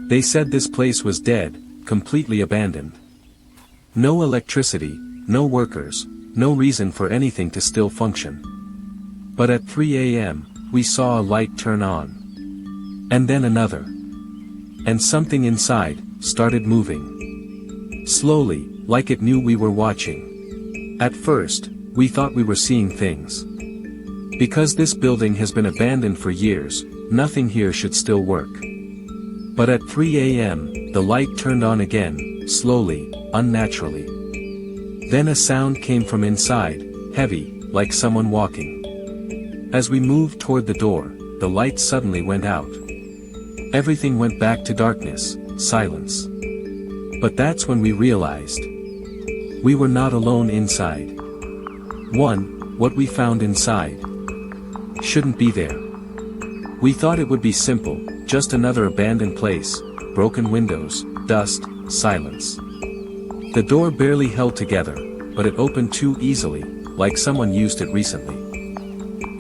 They said this place was dead, completely abandoned. No electricity, no workers, no reason for anything to still function. But at 3 a.m., we saw a light turn on. And then another. And something inside started moving. Slowly, like it knew we were watching. At first, we thought we were seeing things. Because this building has been abandoned for years, nothing here should still work. But at 3 a.m., the light turned on again, slowly, unnaturally. Then a sound came from inside, heavy, like someone walking. As we moved toward the door, the light suddenly went out. Everything went back to darkness, silence. But that's when we realized. We were not alone inside. What we found inside shouldn't be there. We thought it would be simple, just another abandoned place, broken windows, dust, silence. The door barely held together, but it opened too easily, like someone used it recently.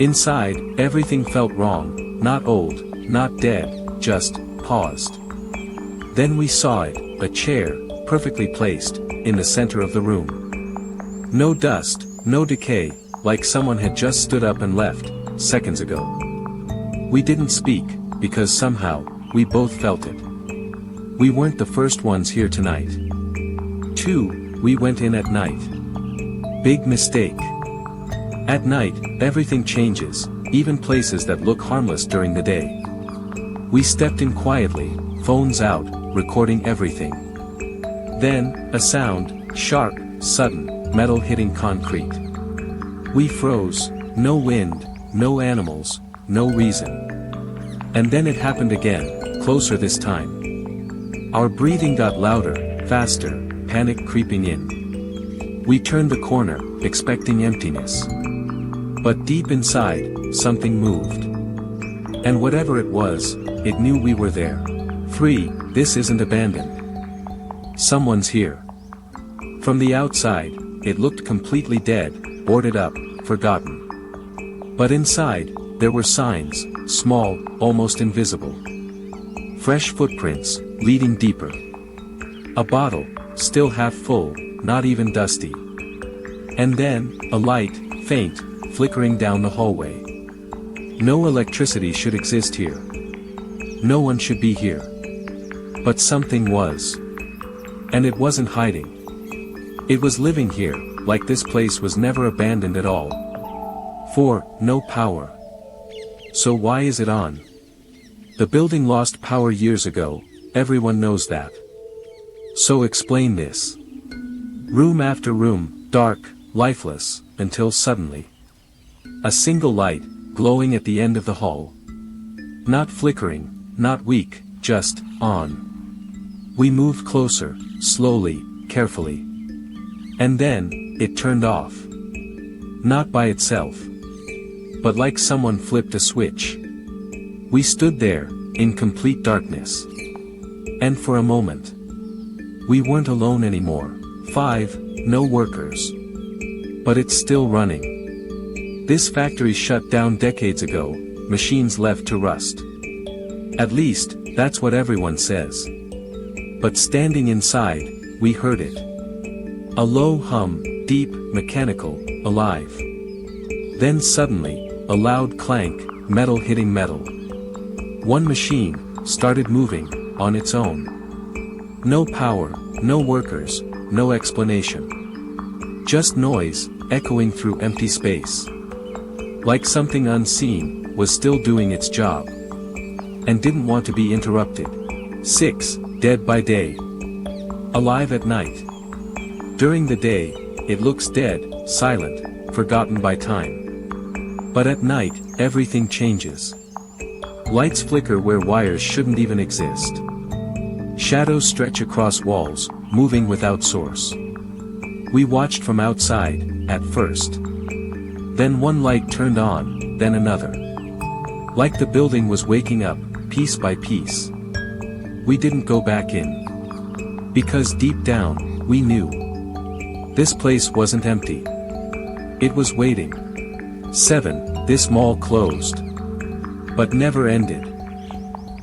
Inside, everything felt wrong, not old, not dead, just paused. Then we saw it, a chair, perfectly placed, in the center of the room. No dust, no decay, like someone had just stood up and left, seconds ago. We didn't speak, because somehow, we both felt it. We weren't the first ones here tonight. 2, we went in at night. Big mistake. At night, everything changes, even places that look harmless during the day. We stepped in quietly, phones out, recording everything. Then, a sound, sharp, sudden, metal hitting concrete. We froze, no wind, no animals, no reason. And then it happened again, closer this time. Our breathing got louder, faster, panic creeping in. We turned the corner, expecting emptiness. But deep inside, something moved. And whatever it was, it knew we were there. 3, this isn't abandoned. Someone's here. From the outside, it looked completely dead, boarded up, forgotten. But inside, there were signs, small, almost invisible. Fresh footprints, leading deeper. A bottle, still half full, not even dusty. And then, a light, faint, flickering down the hallway. No electricity should exist here. No one should be here. But something was. And it wasn't hiding. It was living here, like this place was never abandoned at all. 4, no power. So why is it on? The building lost power years ago, everyone knows that. So explain this. Room after room, dark, lifeless, until suddenly. A single light, glowing at the end of the hall. Not flickering, not weak, just, on. We moved closer, slowly, carefully. And then, it turned off. Not by itself. But like someone flipped a switch. We stood there, in complete darkness. And for a moment. We weren't alone anymore. 5, no workers. But it's still running. This factory shut down decades ago, machines left to rust. At least, that's what everyone says. But standing inside, we heard it. A low hum, deep, mechanical, alive. Then suddenly, a loud clank, metal hitting metal. One machine started moving, on its own. No power, no workers, no explanation. Just noise, echoing through empty space. Like something unseen, was still doing its job. And didn't want to be interrupted. 6, dead by day. Alive at night. During the day, it looks dead, silent, forgotten by time. But at night, everything changes. Lights flicker where wires shouldn't even exist. Shadows stretch across walls, moving without source. We watched from outside, at first. Then one light turned on, then another. Like the building was waking up, piece by piece. We didn't go back in. Because deep down, we knew. This place wasn't empty. It was waiting. 7, this mall closed. But never ended.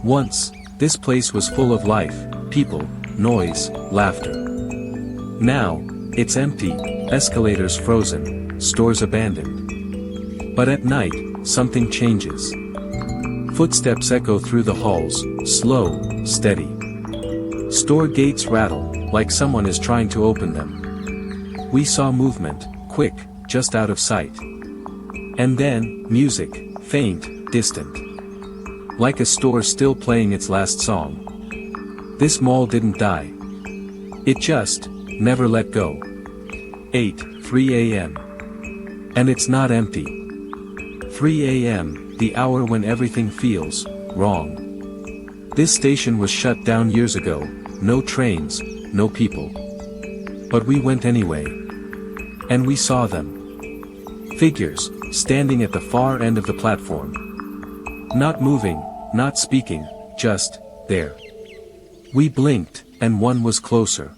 Once, This place was full of life, people, noise, laughter. Now, it's empty, escalators frozen, stores abandoned. But at night, something changes. Footsteps echo through the halls, slow, steady. Store gates rattle, like someone is trying to open them. We saw movement, quick, just out of sight. And then, music, faint, distant. Like a store still playing its last song. This mall didn't die. It just, never let go. 3 a.m. And it's not empty. 3 a.m., the hour when everything feels wrong. This station was shut down years ago, no trains, no people. But we went anyway. And we saw them. Figures, standing at the far end of the platform. Not moving, not speaking, just there. We blinked, and one was closer.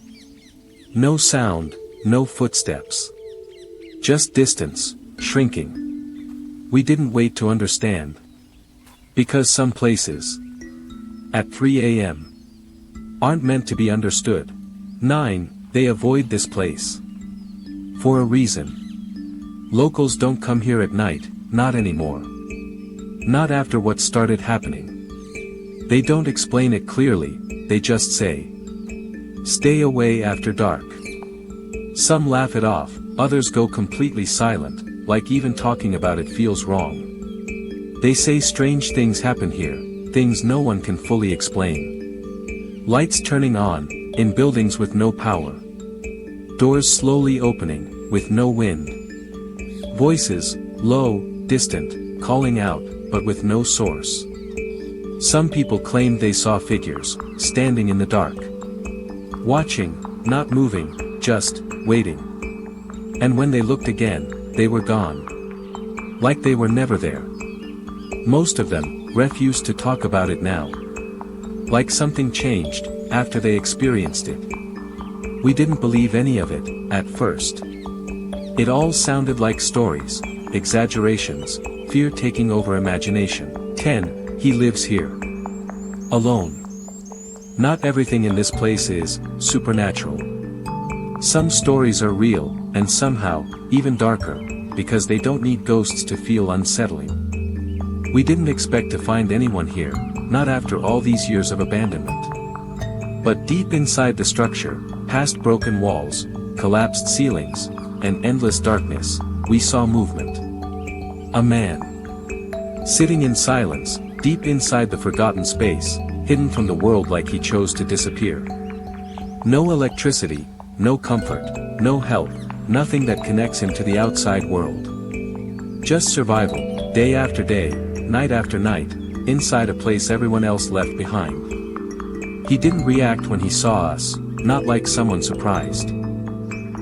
No sound, no footsteps. Just distance, shrinking. We didn't wait to understand. Because some places, at 3 a.m., aren't meant to be understood. 9, they avoid this place. For a reason. Locals don't come here at night, not anymore. Not after what started happening. They don't explain it clearly, they just say, stay away after dark. Some laugh it off, others go completely silent, like even talking about it feels wrong. They say strange things happen here, things no one can fully explain. Lights turning on, in buildings with no power. Doors slowly opening, with no wind. Voices, low, distant, calling out, but with no source. Some people claimed they saw figures, standing in the dark. Watching, not moving, just, waiting. And when they looked again, they were gone. Like they were never there. Most of them refused to talk about it now. Like something changed, after they experienced it. We didn't believe any of it, at first. It all sounded like stories, exaggerations, fear taking over imagination. 10, he lives here. Alone. Not everything in this place is supernatural. Some stories are real, and somehow, even darker, because they don't need ghosts to feel unsettling. We didn't expect to find anyone here, not after all these years of abandonment. But deep inside the structure, past broken walls, collapsed ceilings, and endless darkness, we saw movement. A man. Sitting in silence, deep inside the forgotten space, hidden from the world like he chose to disappear. No electricity, no comfort, no help, nothing that connects him to the outside world. Just survival, day after day, night after night, inside a place everyone else left behind. He didn't react when he saw us, not like someone surprised.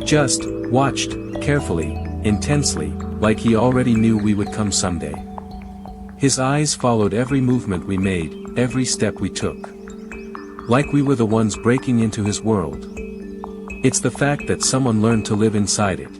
Just, watched, carefully, intensely, like he already knew we would come someday. His eyes followed every movement we made, every step we took. Like we were the ones breaking into his world. It's the fact that someone learned to live inside it.